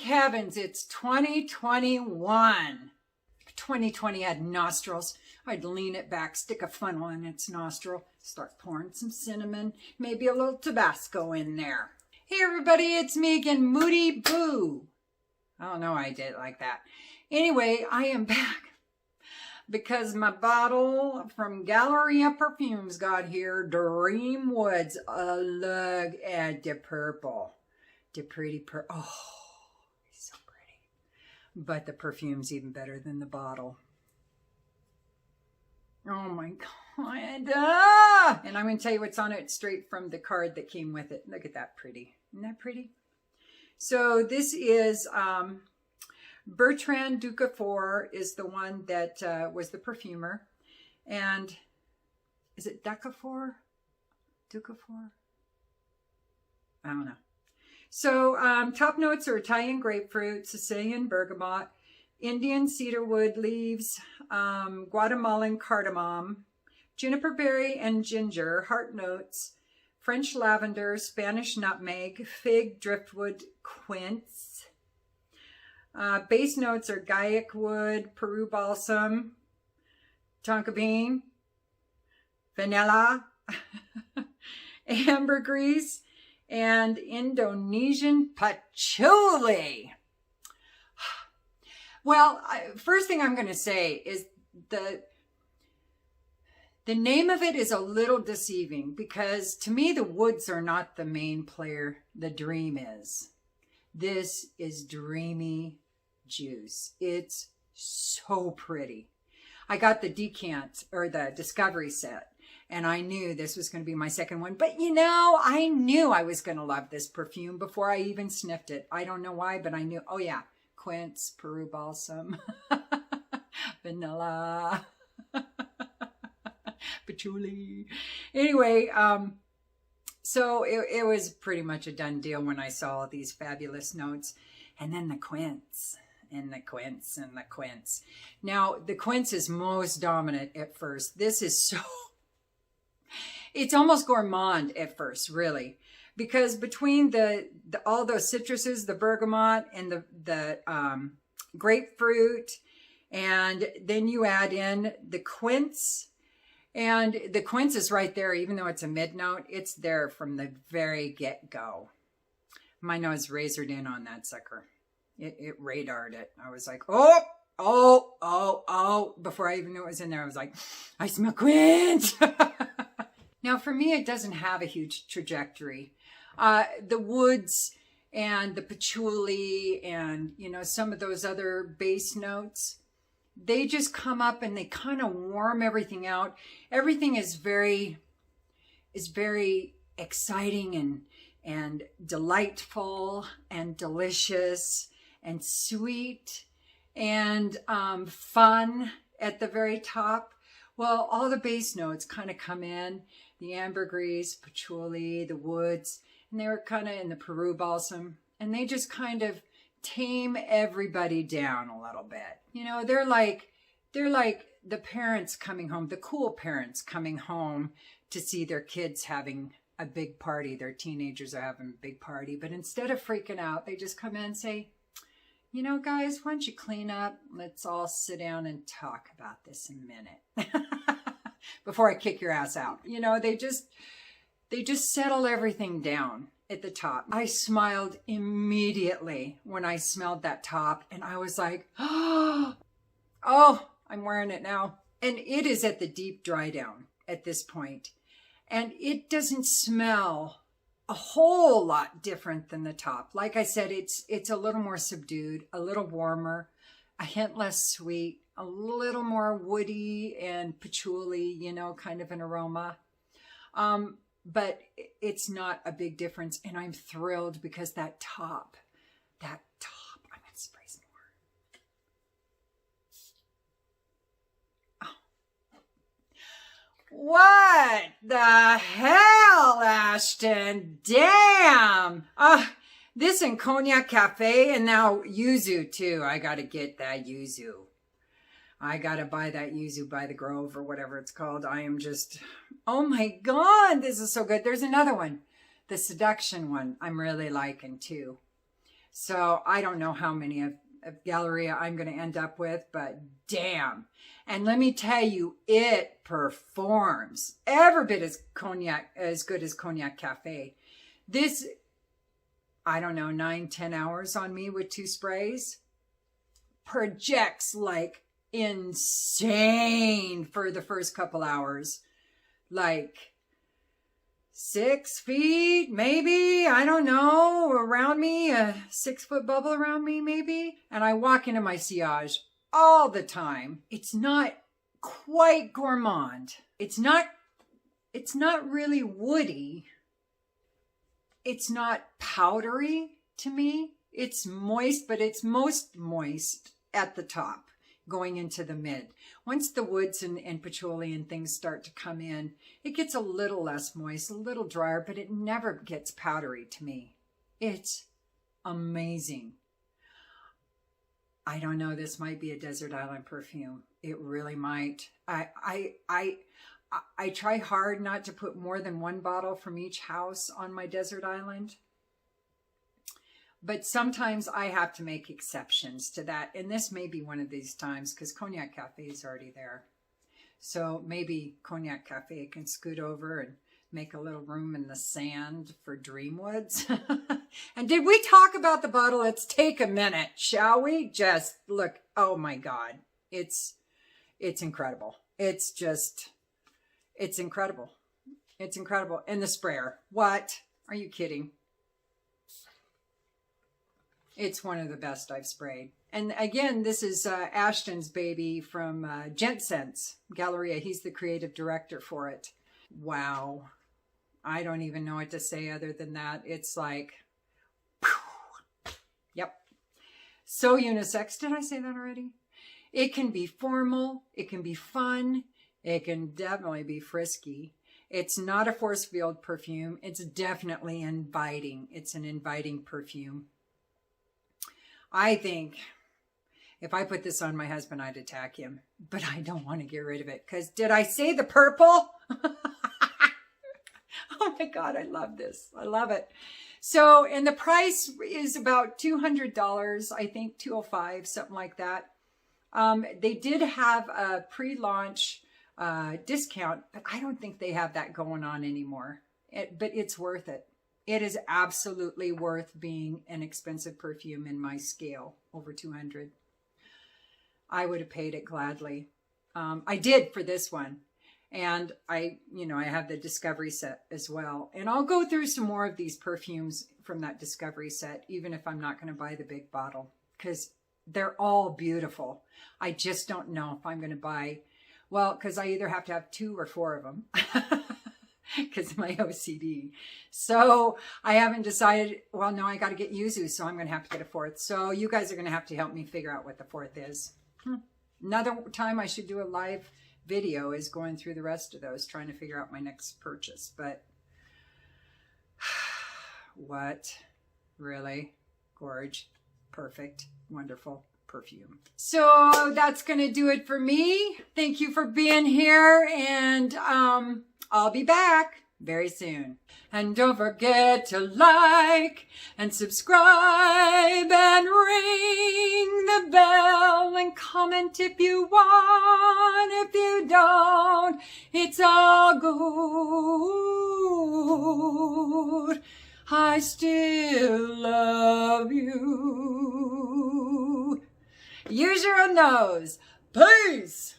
heavens, it's 2021. 2020 had nostrils. I'd lean it back, stick a funnel in its nostril, start pouring some cinnamon, maybe a little Tabasco in there. Hey everybody, it's me again, Moody Boo. I don't know why I did it like that. Anyway, I am back because my bottle from Galleria Parfums got here. Dream Woods. Look at the purple. The pretty purple. Oh, it's so pretty. But the perfume's even better than the bottle. Oh my God. Ah! And I'm going to tell you what's on it straight from the card that came with it. Look at that pretty. Isn't that pretty? So this is Bertrand Ducafor is the one that was the perfumer. And is it Ducafor? Ducafor? I don't know. So top notes are Italian grapefruit, Sicilian bergamot, Indian cedarwood leaves, Guatemalan cardamom, juniper berry and ginger, heart notes, French lavender, Spanish nutmeg, fig, driftwood, quince. Base notes are Gaiac wood, Peru balsam, tonka bean, vanilla, ambergris, and Indonesian patchouli. Well, first thing I'm going to say is the name of it is a little deceiving because to me the woods are not the main player. The dream is. This is Dreamy Juice. It's so pretty. I got the decant or the discovery set and I knew this was going to be my second one. But you know, I knew I was going to love this perfume before I even sniffed it. I don't know why, but I knew. Oh yeah, quince, Peru balsam, vanilla. Patchouli. Anyway, so it was pretty much a done deal when I saw these fabulous notes. And then the quince, and the quince, and the quince. Now, the quince is most dominant at first. This is so, it's almost gourmand at first, really. Because between all those citruses, the bergamot and the grapefruit, and then you add in the quince. And the quince is right there, even though it's a mid-note, it's there from the very get-go. My nose razored in on that sucker. It radared it. I was like, oh, oh, oh, oh. Before I even knew it was in there, I was like, I smell quince. Now, for me, it doesn't have a huge trajectory. The woods and the patchouli and, you know, some of those other base notes, they just come up and they kind of warm everything out. Everything is very exciting and delightful and delicious and sweet and fun at the very top. Well, all the base notes kind of come in, the ambergris, patchouli, the woods, and they were kind of in the Peru balsam, and they just kind of tame everybody down a little bit. You know, they're like the parents coming home, the cool parents coming home to see their kids having a big party. Their teenagers are having a big party. But instead of freaking out, they just come in and say, you know, guys, why don't you clean up? Let's all sit down and talk about this in a minute before I kick your ass out. You know, they just settle everything down at the top. I smiled immediately when I smelled that top and I was like, oh, I'm wearing it now. And it is at the deep dry down at this point. And it doesn't smell a whole lot different than the top. Like I said, it's a little more subdued, a little warmer, a hint less sweet, a little more woody and patchouli, you know, kind of an aroma. But it's not a big difference. And I'm thrilled because that top, I'm going to spray some more. Oh. What the hell, Ashton? Damn. This and Cognac Cafe and now Yuzu too. I got to get that Yuzu. I got to buy that Yuzu by the Grove or whatever it's called. I am just, oh my God, this is so good. There's another one, the Seduction one I'm really liking too. So I don't know how many of Galleria I'm going to end up with, but damn. And let me tell you, it performs every bit as good as Cognac Cafe. This, I don't know, 9-10 hours on me with 2 sprays projects like insane for the first couple hours. Like 6 feet, maybe, I don't know, around me, a 6-foot bubble around me, maybe. And I walk into my sillage all the time. It's not quite gourmand. It's not really woody. It's not powdery to me. It's moist, but it's most moist at the top, going into the mid. Once the woods and patchouli and things start to come in, it gets a little less moist, a little drier, but it never gets powdery to me. It's amazing. I don't know, this might be a desert island perfume. It really might. I try hard not to put more than 1 bottle from each house on my desert island. But sometimes I have to make exceptions to that. And this may be one of these times because Cognac Cafe is already there. So maybe Cognac Cafe can scoot over and make a little room in the sand for Dreamwoods. And did we talk about the bottle? Let's take a minute, shall we? Just look. Oh my God. It's incredible. It's incredible. It's incredible. And the sprayer. What? Are you kidding? It's one of the best I've sprayed. And again, this is Ashton's baby from Gent Scents, Galleria. He's the creative director for it. Wow. I don't even know what to say other than that. It's like, whew. Yep. So unisex. Did I say that already? It can be formal. It can be fun. It can definitely be frisky. It's not a force-filled perfume. It's definitely inviting. It's an inviting perfume. I think if I put this on my husband, I'd attack him. But I don't want to get rid of it. Because did I say the purple? Oh my God, I love this. I love it. So, and the price is about $200, I think $205, something like that. They did have a pre-launch discount, but I don't think they have that going on anymore. But it's worth it. It is absolutely worth being an expensive perfume in my scale, over 200. I would have paid it gladly. I did for this one. And I have the Discovery set as well. And I'll go through some more of these perfumes from that Discovery set, even if I'm not going to buy the big bottle, because they're all beautiful. I just don't know if I'm going to buy, well, because I either have to have 2 or 4 of them. Because of my OCD. So I haven't decided, well, no, I got to get yuzu, so I'm going to have to get a 4th. So you guys are going to have to help me figure out what the 4th is. Another time I should do a live video is going through the rest of those, trying to figure out my next purchase. But what? Really? Gorge. Perfect. Wonderful perfume. So that's going to do it for me. Thank you for being here, and I'll be back very soon. And don't forget to like and subscribe and ring the bell and comment if you want. If you don't, it's all good. I still love you. Use your own nose. Peace.